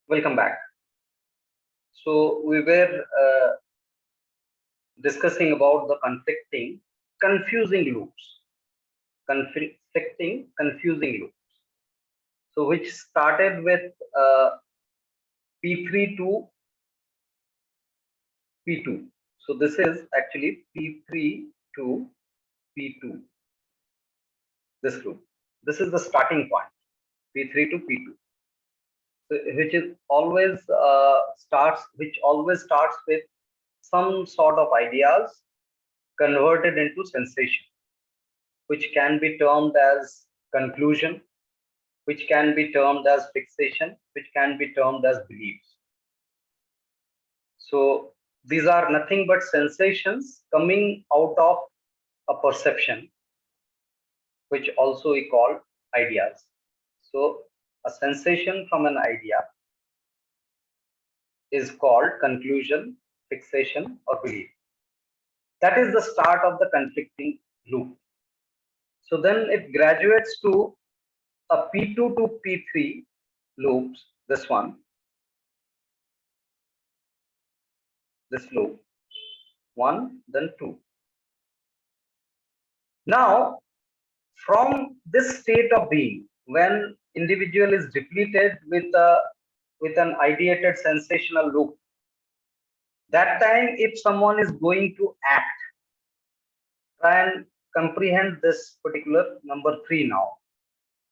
Welcome back. So we were discussing about the confusing loops, confusing loops. So which started with P3 to P2. So this is actually P3 to P2. This loop. This is the starting point. P3 to P2. So which always starts with some sort of ideas converted into sensation, which can be termed as conclusion, which can be termed as fixation, which can be termed as beliefs. So these are nothing but sensations coming out of a perception, which also we call ideas. So a sensation from an idea is called conclusion, fixation, or belief. That is the start of the conflicting loop. So then it graduates to a P2 to P3 loops, this one, this loop, 1, then 2. Now, from this state of being, when individual is depleted with an ideated sensational loop, that time if someone is going to act, try and comprehend this particular number 3 now,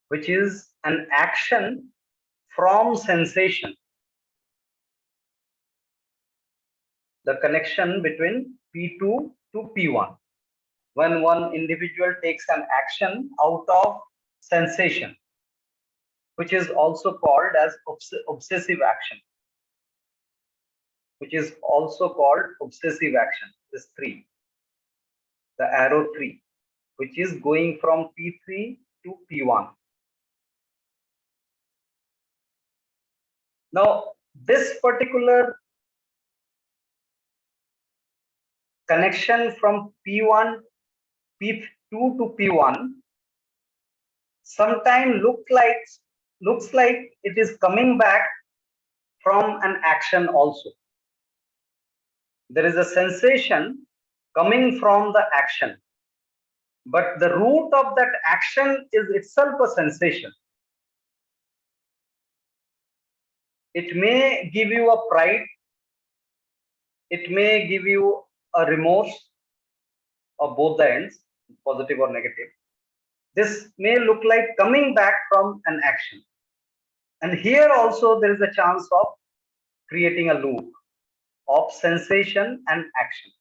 which is an action from sensation. The connection between P2 to P1. When one individual takes an action out of sensation, which is also called as obsessive action, this 3, the arrow 3, which is going from P3 to P1. Now, this particular connection from P2 to P1 sometimes looks like it is coming back from an action also. There is a sensation coming from the action, but the root of that action is itself a sensation. It may give you a pride, it may give you a remorse of both the ends, positive or negative. This may look like coming back from an action. And here also there is a chance of creating a loop of sensation and action.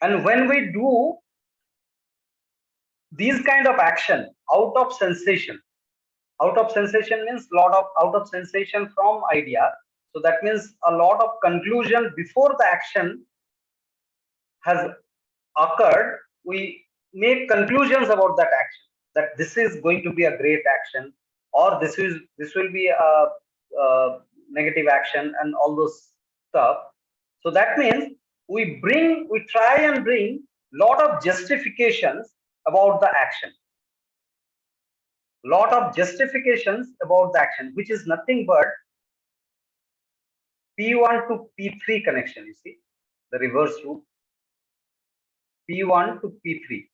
And when we do these kind of action out of sensation means out of sensation from idea. So that means a lot of conclusion before the action has occurred. We make conclusions about that action, that this is going to be a great action, or this will be a negative action, and all those stuff. So that means we try and bring lot of justifications about the action, which is nothing but P1 to P3 connection. You see the reverse loop, P1 to P3.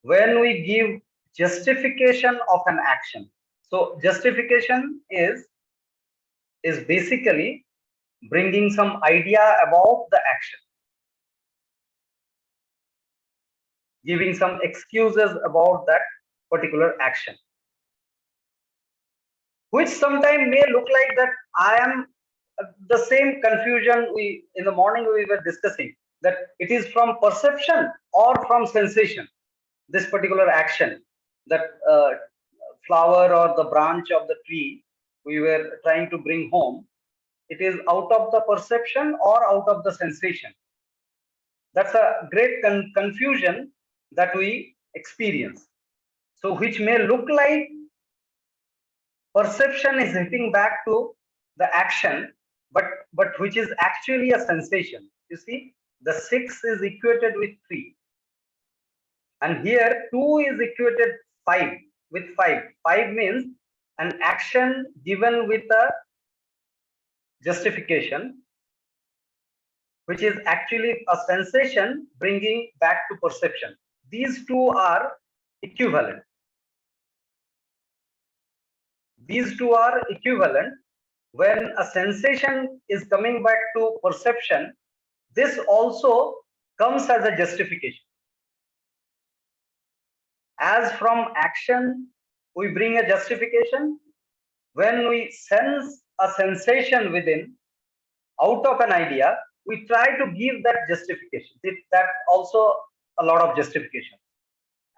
When we give justification of an action, so justification is basically bringing some idea about the action, giving some excuses about that particular action, which sometimes may look like that I am the same confusion we in the morning we were discussing, that it is from perception or from sensation. This particular action, that flower or the branch of the tree we were trying to bring home, it is out of the perception or out of the sensation. That's a great confusion that we experience. So which may look like perception is hitting back to the action, but which is actually a sensation. You see, the 6 is equated with 3, and here 2 is equated 5 with 5. 5 means an action given with a justification, which is actually a sensation bringing back to perception. These two are equivalent. These two are equivalent. When a sensation is coming back to perception, this also comes as a justification. As from action, we bring a justification. When we sense a sensation within, out of an idea, we try to give that justification. That also a lot of justification.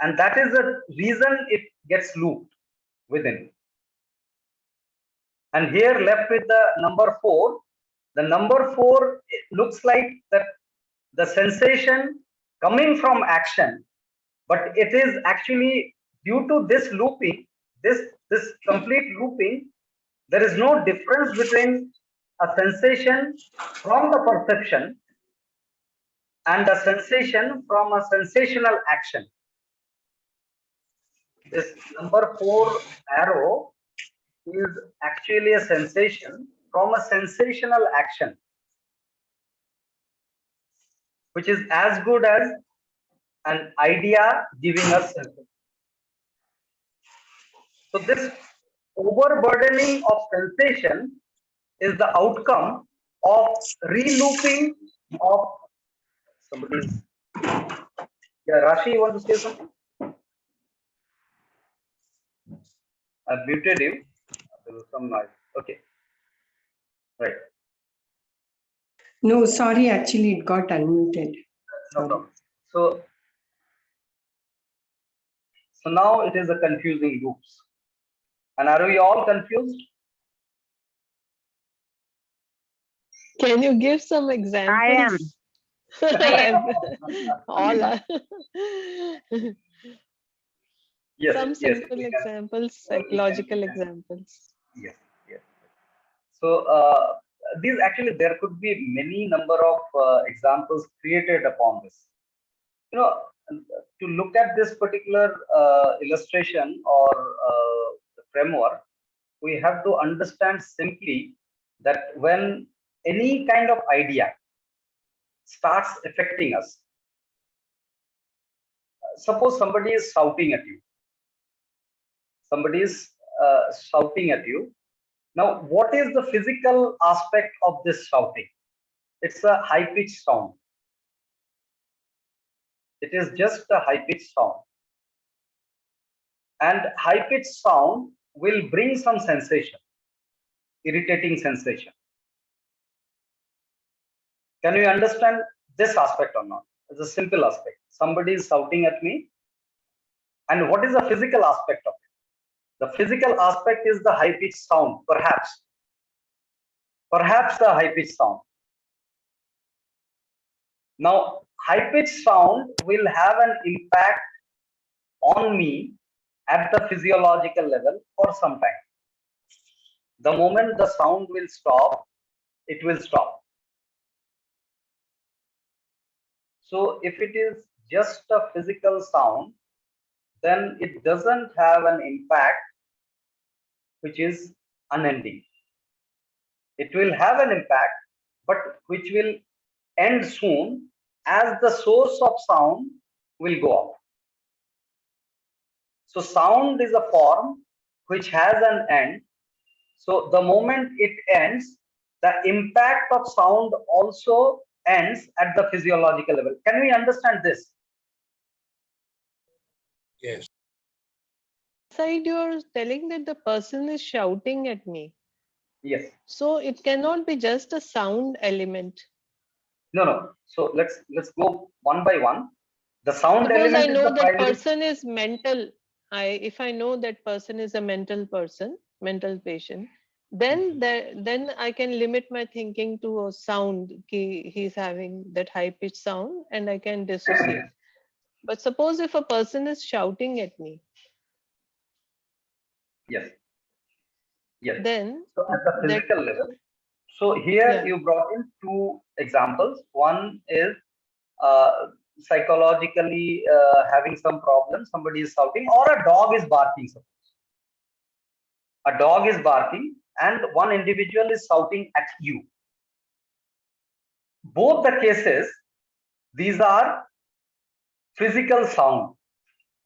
And that is the reason it gets looped within. And here left with the number 4. The number 4 looks like that the sensation coming from action, but it is actually due to this looping, this complete looping, there is no difference between a sensation from the perception and a sensation from a sensational action. This number 4 arrow is actually a sensation from a sensational action, which is as good as an idea giving us sensation. So this overburdening of sensation is the outcome of relooping of somebody's. Yeah, Rashi, you want to say something? I muted you. There was some noise. Okay. Right. No, sorry, actually it got unmuted. No problem. So now it is a confusing loops. And are we all confused? Can you give some examples? I am. All are. Yes. Some simple examples, psychological examples. Yes. Yes. So these actually there could be many number of examples created upon this. You know, to look at this particular illustration or the framework, we have to understand simply that when any kind of idea starts affecting us, suppose somebody is shouting at you. Somebody is shouting at you. Now, what is the physical aspect of this shouting? It's a high-pitched sound. It is just a high-pitched sound. And high-pitched sound will bring some sensation, irritating sensation. Can you understand this aspect or not? It's a simple aspect. Somebody is shouting at me. And what is the physical aspect of it? The physical aspect is the high-pitched sound, perhaps. Perhaps the high-pitched sound. Now, high-pitched sound will have an impact on me at the physiological level for some time. The moment the sound will stop, it will stop. So if it is just a physical sound, then it doesn't have an impact which is unending. It will have an impact, but which will end soon as the source of sound will go up. So sound is a form which has an end. So the moment it ends, the impact of sound also ends at the physiological level. Can we understand this? Yes. Side, you're telling that the person is shouting at me. Yes. So it cannot be just a sound element. No. So let's go one by one. The sound Suppose element I know is the that primary. person is mental. If I know that person is a mental person, mental patient, then then I can limit my thinking to a sound. He's having that high pitched sound, and I can dissociate. But suppose if a person is shouting at me, Yes. Yes. then So at the physical level. So here you brought in two examples. One is psychologically having some problem. Somebody is shouting, or a dog is barking. Suppose. A dog is barking and one individual is shouting at you. Both the cases, these are physical sound.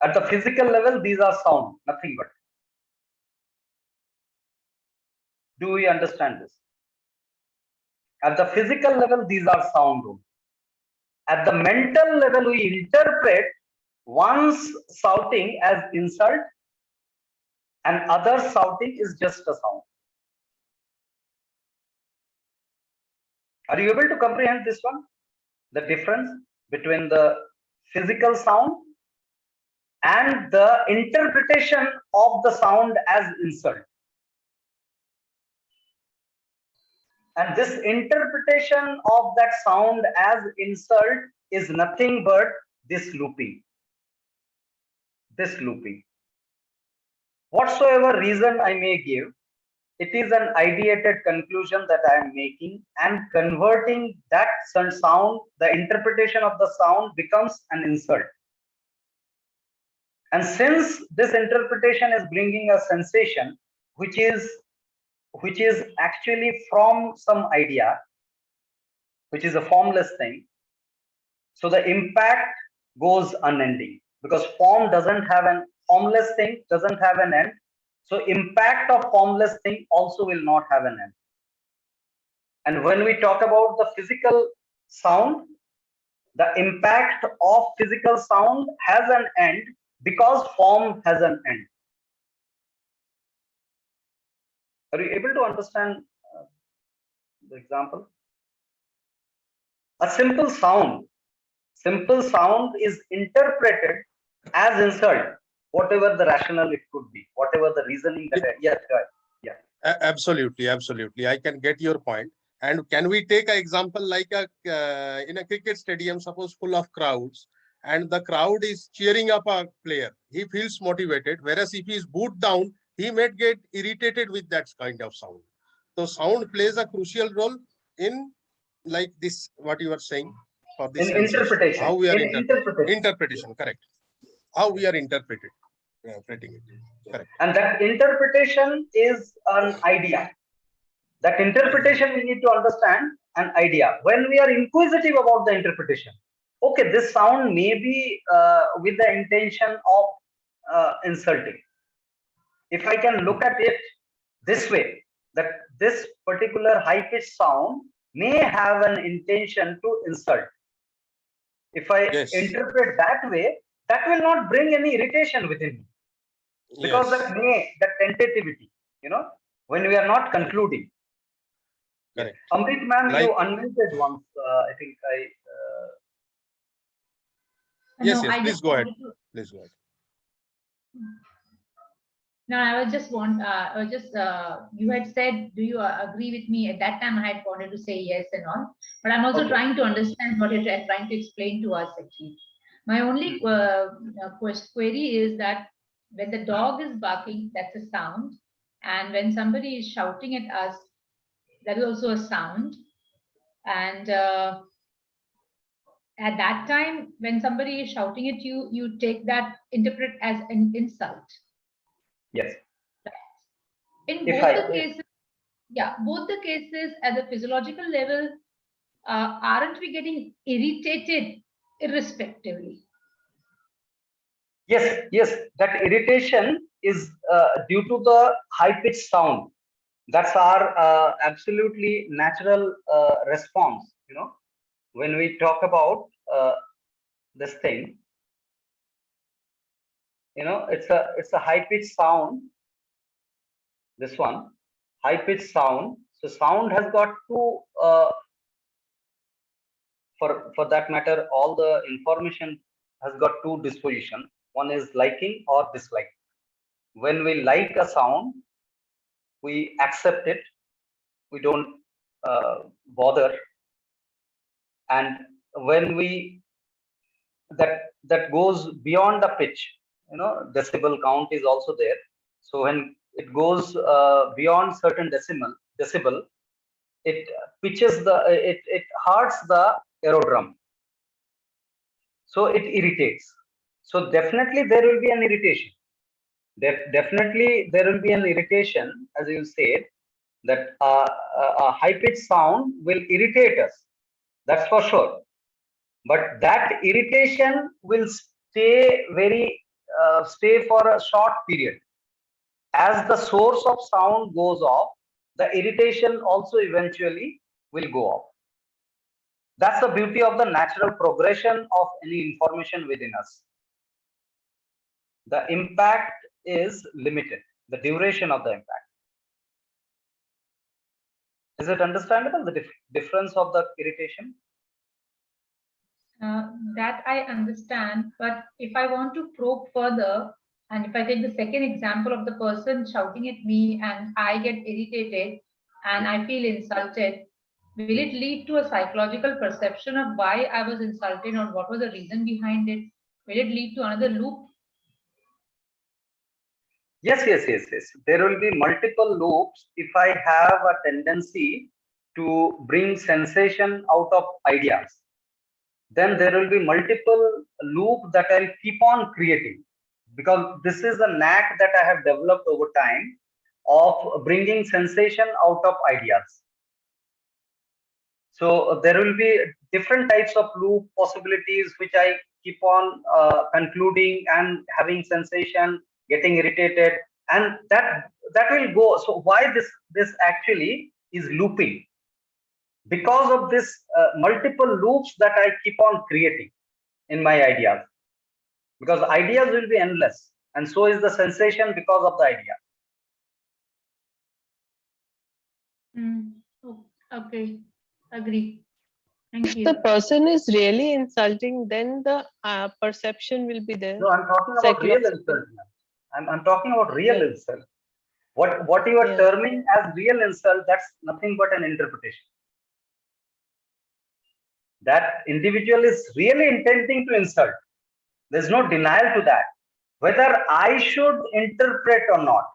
At the physical level, these are sound, nothing but. Do we understand this? At the physical level, these are sound. At the mental level, we interpret one's shouting as insult and other shouting is just a sound. Are you able to comprehend this one? The difference between the physical sound and the interpretation of the sound as insult. And this interpretation of that sound as insult is nothing but this looping. This looping. Whatsoever reason I may give, it is an ideated conclusion that I am making, and converting that sound, the interpretation of the sound becomes an insult. And since this interpretation is bringing a sensation, which is actually from some idea, which is a formless thing, so the impact goes unending, because formless thing doesn't have an end. So impact of formless thing also will not have an end. And when we talk about the physical sound, the impact of physical sound has an end because form has an end. Are you able to understand the example? A simple sound is interpreted as insult, whatever the rationale it could be, whatever the reasoning that Absolutely. I can get your point. And can we take an example like in a cricket stadium, suppose full of crowds, and the crowd is cheering up a player. He feels motivated, whereas if he is booed down, he may get irritated with that kind of sound. So sound plays a crucial role in like this, what you are saying, for this interpretation. How we are interpretation. Correct. How we are interpreting it. Correct. And that interpretation is an idea. That interpretation we need to understand an idea. When we are inquisitive about the interpretation, okay, this sound may be with the intention of insulting. If I can look at it this way, that this particular high-pitched sound may have an intention to insult. If I interpret that way, that will not bring any irritation within me. Because that tentativity, when we are not concluding. Correct. Amrit ma'am, you unmuted once. I think I. Yes, please go ahead. Please go ahead. No, I was just, you had said, do you agree with me? At that time, I had wanted to say yes and all, but I'm also trying to understand what you're trying to explain to us actually. My only query is that when the dog is barking, that's a sound. And when somebody is shouting at us, that is also a sound. And at that time, when somebody is shouting at you, you take that, interpret as an insult. Yes. In both the cases, both the cases at the physiological level, aren't we getting irritated irrespectively? Yes. That irritation is due to the high-pitched sound. That's our absolutely natural response. When we talk about this thing, it's a high-pitched sound. This one, high-pitched sound. So sound has got two. For that matter, all the information has got two disposition. One is liking or disliking. When we like a sound, we accept it. We don't bother. And when that goes beyond the pitch, decibel count is also there. So when it goes beyond certain decibel, it pitches it hurts the aerodrum. So it irritates. So definitely there will be an irritation. Definitely, there will be an irritation, as you said, that a high-pitched sound will irritate us. That's for sure. But that irritation will stay for a short period. As the source of sound goes off, the irritation also eventually will go off. That's the beauty of the natural progression of any information within us. The impact is limited, the duration of the impact. Is it understandable, the difference of the irritation? That I understand, but if I want to probe further, and if I take the second example of the person shouting at me and I get irritated and I feel insulted, will it lead to a psychological perception of why I was insulted or what was the reason behind it? Will it lead to another loop? Yes. There will be multiple loops if I have a tendency to bring sensation out of ideas. Then there will be multiple loop that I'll keep on creating, because this is a knack that I have developed over time of bringing sensation out of ideas. So there will be different types of loop possibilities which I keep on concluding and having sensation, getting irritated, and that will go. So why this actually is looping? Because of this multiple loops that I keep on creating in my ideas. Because ideas will be endless, and so is the sensation because of the idea. Okay, agree. Thank If you. the person is really insulting, then the perception will be there. No, I'm talking about real insult. I'm talking about real insult. What you are terming as real insult, that's nothing but an interpretation. That individual is really intending to insult. There's no denial to that. Whether I should interpret or not,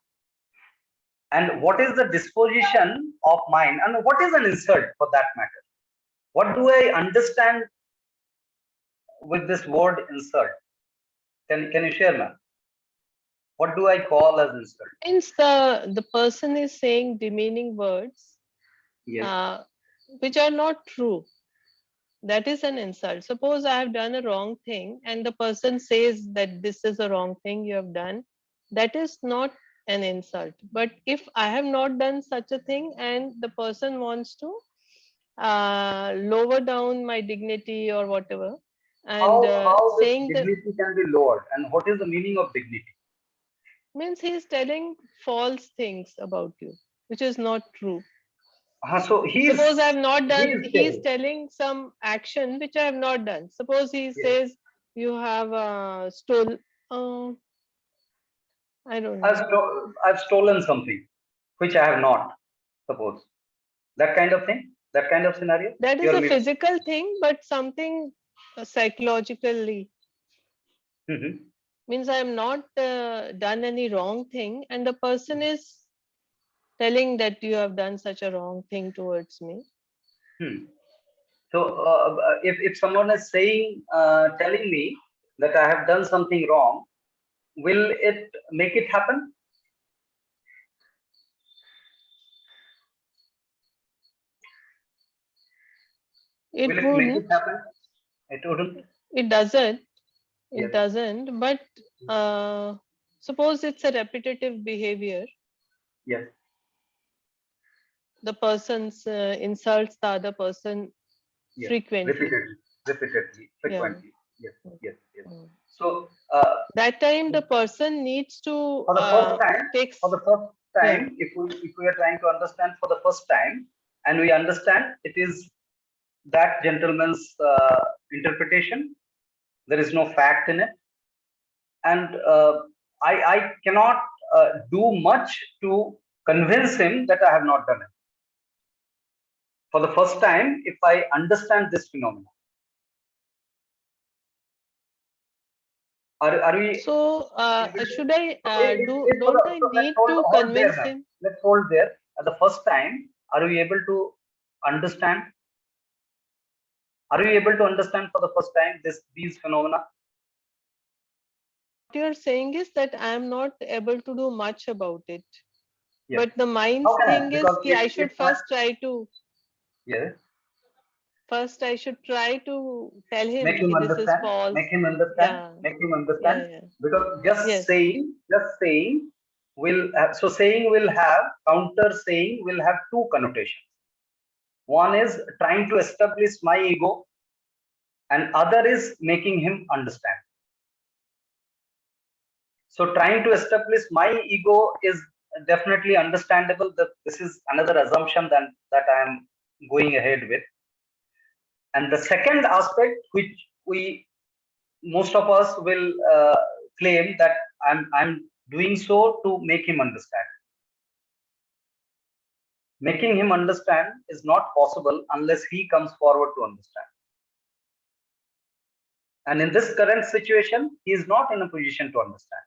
and what is the disposition of mind, and what is an insult for that matter? What do I understand with this word insult? Can you share, ma'am? What do I call as insult? Means the person is saying demeaning words, Yes. which are not true. That is an insult. Suppose I have done a wrong thing and the person says that this is a wrong thing you have done. That is not an insult. But if I have not done such a thing and the person wants to lower down my dignity or whatever, and How this saying that dignity can be lowered, and what is the meaning of dignity? means he is telling false things about you, which is not true. So Suppose I have not done, he is telling. telling some action which I have not done. Suppose he Yes. says you have stole. I don't know. I've stolen something which I have not. Suppose that kind of thing, that kind of scenario. That is a physical thing, but something psychologically. Means I have not done any wrong thing, and the person is telling that you have done such a wrong thing towards me. So if someone is saying, telling me that I have done something wrong, will it make it happen? It will it wouldn't. Make it happen? It wouldn't. It doesn't. It Yes. doesn't. But suppose it's a repetitive behavior. Yes. The person insults the other person frequently. Repeatedly, frequently. Yes. So that time the person needs to for the first time, fix. if we are trying to understand for the first time, and we understand it is that gentleman's interpretation, there is no fact in it, and I cannot do much to convince him that I have not done it. For the first time, if I understand this phenomenon, are we? So should I don't I need to convince him? Let's hold there. At the first time, are we able to understand? Are we able to understand for the first time these phenomena? you're saying is that I'm not able to do much about it. Yes. But the mind's How can I? thing is Because I should first try to yes, try to tell him make him this is understand, false. make him understand, Yeah, make him yeah, understand. yeah. Because Yes. just saying will have, so saying will have, counter saying will have two connotations. One is trying to establish my ego, and other is making him understand. So trying to establish my ego is definitely understandable. That this is another assumption that I am going ahead with. And the second aspect, which we most of us will claim that I'm doing so to make him understand. Making him understand is not possible unless he comes forward to understand. And in this current situation, he is not in a position to understand.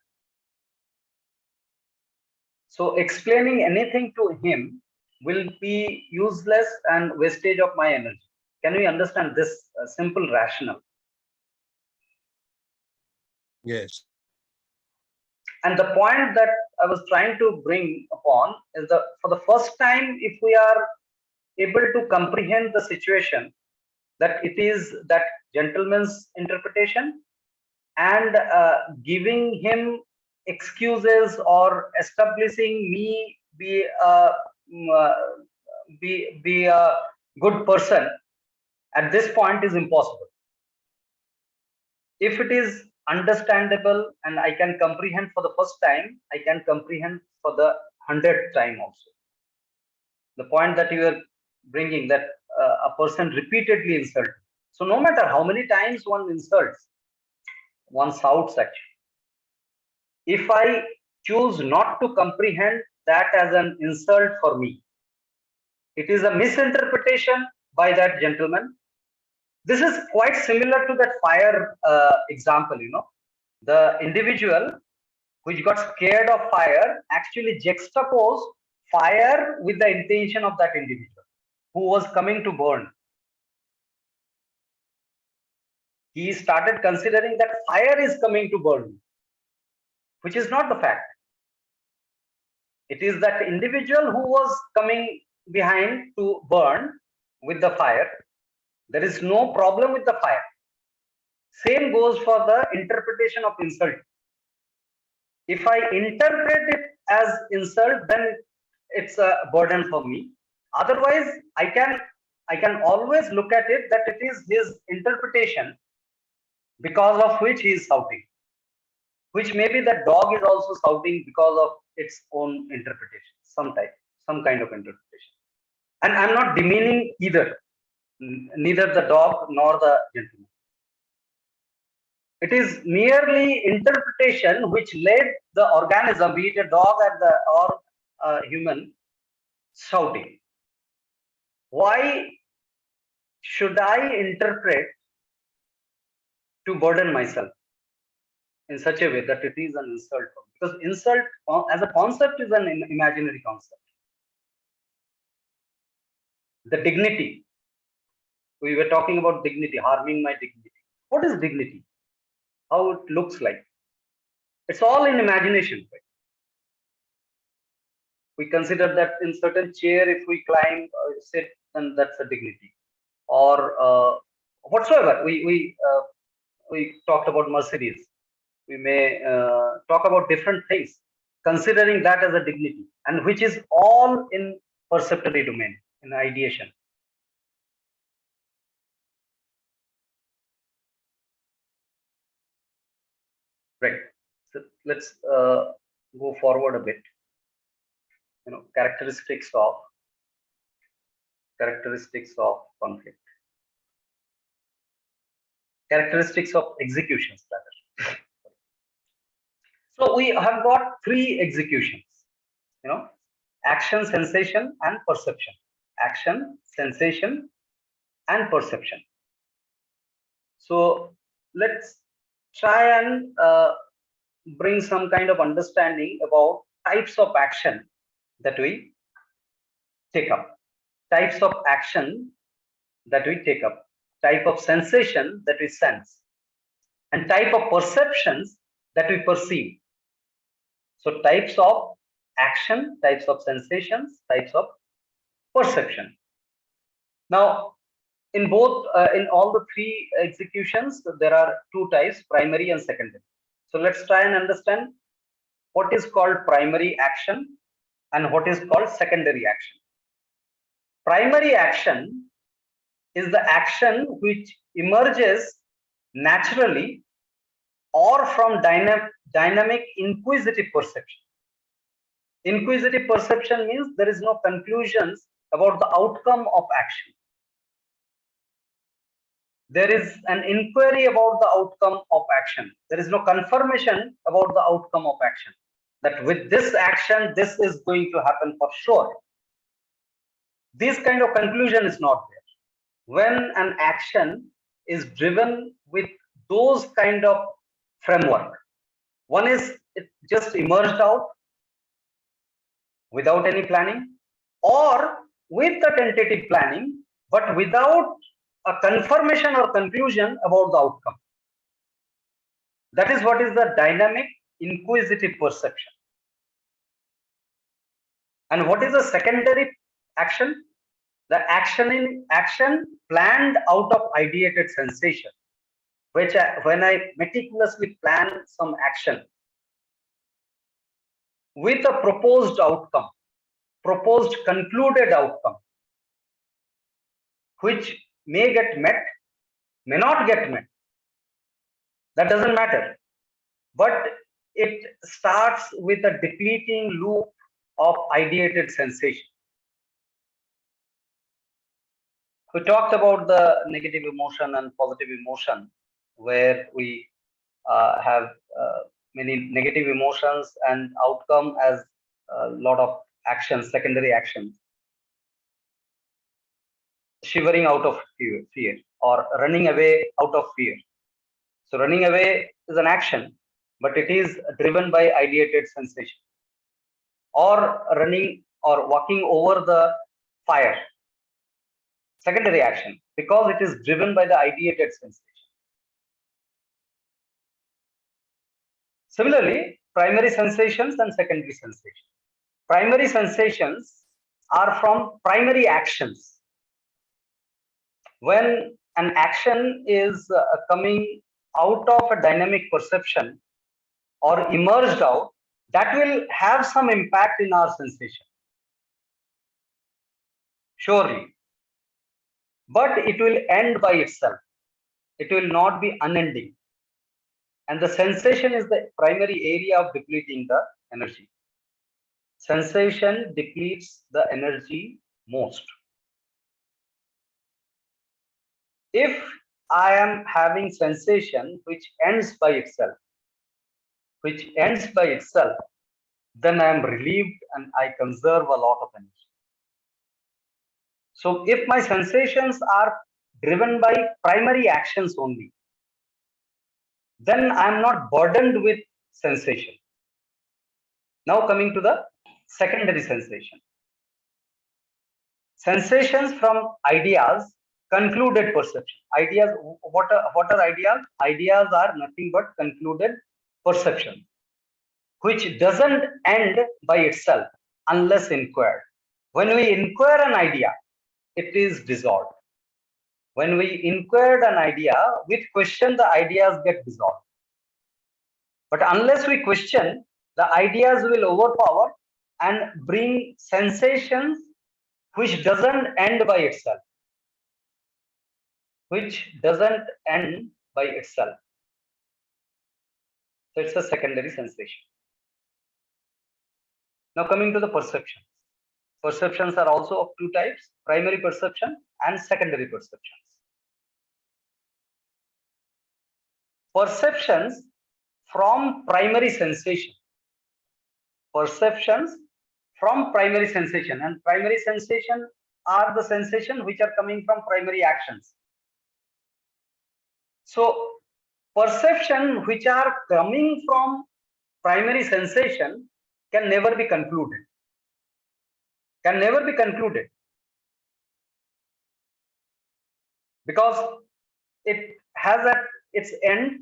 So explaining anything to him will be useless and wastage of my energy. Can we understand this simple rationale? Yes. And the point that I was trying to bring upon is that for the first time, if we are able to comprehend the situation, that it is that gentleman's interpretation, and giving him excuses or establishing me be a good person at this point is impossible. If it is understandable and I can comprehend for the first time, I can comprehend for the 100th time also. The point that you are bringing, that a person repeatedly insults. So no matter how many times one insults, one shouts actually. If I choose not to comprehend that as an insult for me, it is a misinterpretation by that gentleman. This is quite similar to that fire example, the individual which got scared of fire actually juxtaposed fire with the intention of that individual who was coming to burn. He started considering that fire is coming to burn, which is not the fact. It is that individual who was coming behind to burn with the fire. There is no problem with the fire. Same goes for the interpretation of insult. If I interpret it as insult, then it's a burden for me. Otherwise, I can always look at it that it is his interpretation because of which he is shouting. Which maybe that dog is also shouting because of its own interpretation, some kind of interpretation. And I'm not demeaning either, neither the dog nor the gentleman. It is merely interpretation which led the organism, be it a dog or a human, shouting. Why should I interpret to burden myself in such a way that it is an insult? Because insult as a concept is an imaginary concept. The dignity. We were talking about dignity, harming my dignity. What is dignity? How it looks like? It's all in imagination. Right? We consider that in certain chair, if we climb, sit, then that's a dignity. Or whatsoever. We talked about Mercedes. We may talk about different things, considering that as a dignity, and which is all in perceptory domain, in ideation. Right. So let's go forward a bit. Characteristics of conflict. Characteristics of executions, rather. So we have got three executions. Action, sensation, and perception. Action, sensation, and perception. So let's try and bring some kind of understanding about types of action that we take up, types of action that we take up, type of sensation that we sense, and type of perceptions that we perceive. So types of action, types of sensations, types of perception. Now, in all the three executions, there are two types, primary and secondary. So let's try and understand what is called primary action and what is called secondary action. Primary action is the action which emerges naturally or from dynamic inquisitive perception. Inquisitive perception means there is no conclusions about the outcome of action. There is an inquiry about the outcome of action. There is no confirmation about the outcome of action. That with this action, this is going to happen for sure. This kind of conclusion is not there. When an action is driven with those kind of framework, one is it just emerged out without any planning, or with the tentative planning, but without a confirmation or conclusion about the outcome. That is what is the dynamic inquisitive perception. And what is the secondary action? The action planned out of ideated sensation, when I meticulously plan some action with a proposed outcome, proposed concluded outcome, which may get met, may not get met. That doesn't matter. But it starts with a depleting loop of ideated sensation. We talked about the negative emotion and positive emotion, where we have many negative emotions and outcome as a lot of actions, secondary actions. Shivering out of fear or running away out of fear. So running away is an action, but it is driven by ideated sensation. Or running or walking over the fire. Secondary action, because it is driven by the ideated sensation. Similarly, primary sensations and secondary sensations. Primary sensations are from primary actions. When an action is coming out of a dynamic perception or emerged out, that will have some impact in our sensation. Surely. But it will end by itself. It will not be unending. And the sensation is the primary area of depleting the energy. Sensation depletes the energy most. If I am having sensation which ends by itself, then I am relieved and I conserve a lot of energy. So if my sensations are driven by primary actions only, then I am not burdened with sensation. Now coming to the secondary sensation. Sensations from ideas, concluded perception. Ideas, what are ideas? Ideas are nothing but concluded perception, which doesn't end by itself unless inquired. When we inquire an idea, it is dissolved. When we inquired an idea, with question, the ideas get dissolved. But unless we question, the ideas will overpower and bring sensations which doesn't end by itself. So it's a secondary sensation. Now coming to the perceptions. Perceptions are also of two types, primary perception and secondary perceptions. Perceptions from primary sensation. Perceptions from primary sensation, and primary sensation are the sensation which are coming from primary actions. So perception which are coming from primary sensation can never be concluded. Because it has at its end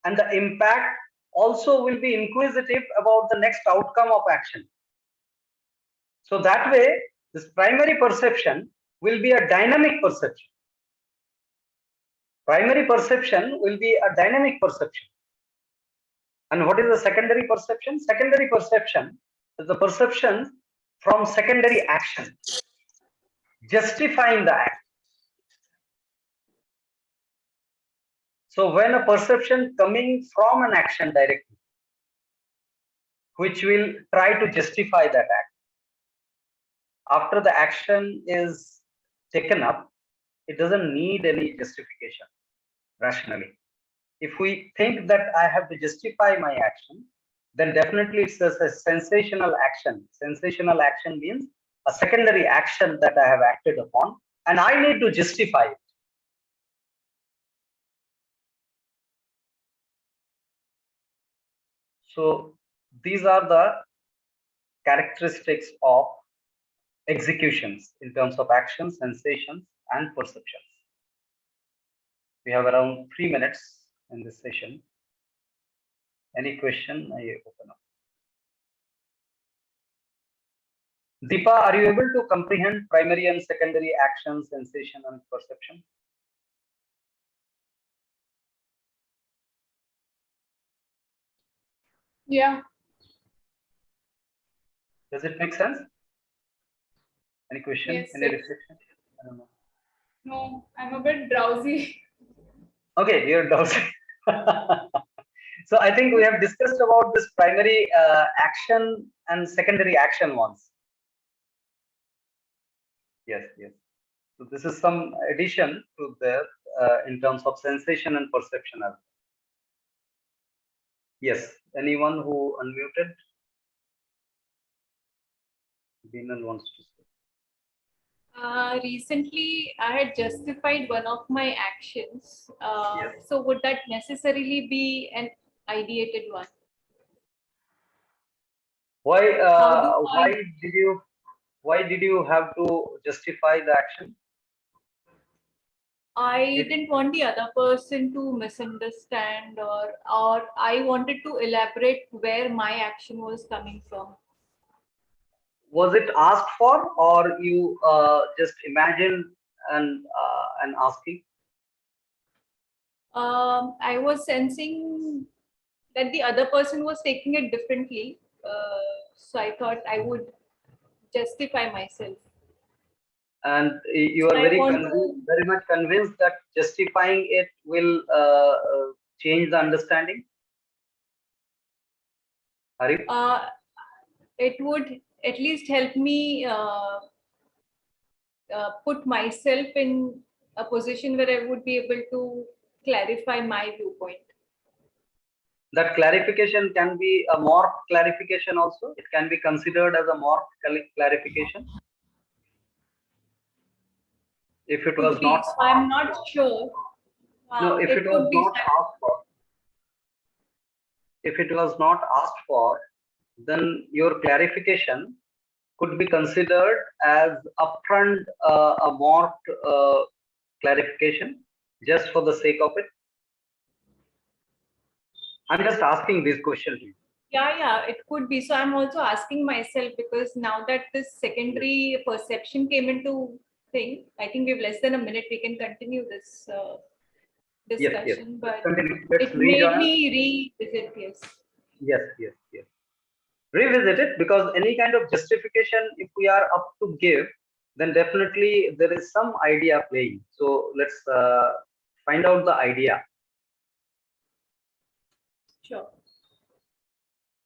and the impact also will be inquisitive about the next outcome of action. So that way, this primary perception will be a dynamic perception. Primary perception will be a dynamic perception. And what is the secondary perception? Secondary perception is the perception from secondary action, justifying the act. So when a perception coming from an action directly, which will try to justify that act. After the action is taken up, it doesn't need any justification rationally. If we think that I have to justify my action, then definitely it's a sensational action. Sensational action means a secondary action that I have acted upon, and I need to justify it. So these are the characteristics of executions in terms of action, sensations, and perceptions. We have around 3 minutes in this session. Any question? I open up. Deepa, are you able to comprehend primary and secondary action, sensation, and perception? Yeah. Does it make sense? Any question? Yes, Any yes. reflection? I don't know. No, I'm a bit drowsy. Okay, you're drowsy. So I think we have discussed about this primary action and secondary action ones. Yes, yes. So this is some addition to there in terms of sensation and perception. Yes. Anyone who unmuted? Beenal wants to say. Recently, I had justified one of my actions. Yes. So would that necessarily be an ideated one? Why? How do I- Why did you have to justify the action? I didn't want the other person to misunderstand, or I wanted to elaborate where my action was coming from. Was it asked for, or you just imagined and asking? I was sensing that the other person was taking it differently. So I thought I would justify myself. And you So are I want to, very much convinced that justifying it will change the understanding. Are you? it would at least help me put myself in a position where I would be able to clarify my viewpoint. That clarification can be a morphed clarification also. It can be considered as a morphed clarification. If it was Could be. not So I'm not sure. No, if it was could be. not asked for, if it was not asked for, then your clarification could be considered as upfront a morphed clarification just for the sake of it. I'm just asking this question to you. Yeah, it could be. So I'm also asking myself, because now that this secondary perception came into thing, I think we have less than a minute. We can continue this discussion, Yes. but Let's it made rejoin. me revisit. Yes. Yes. Revisit it, because any kind of justification, if we are up to give, then definitely there is some idea playing. So let's find out the idea. Sure.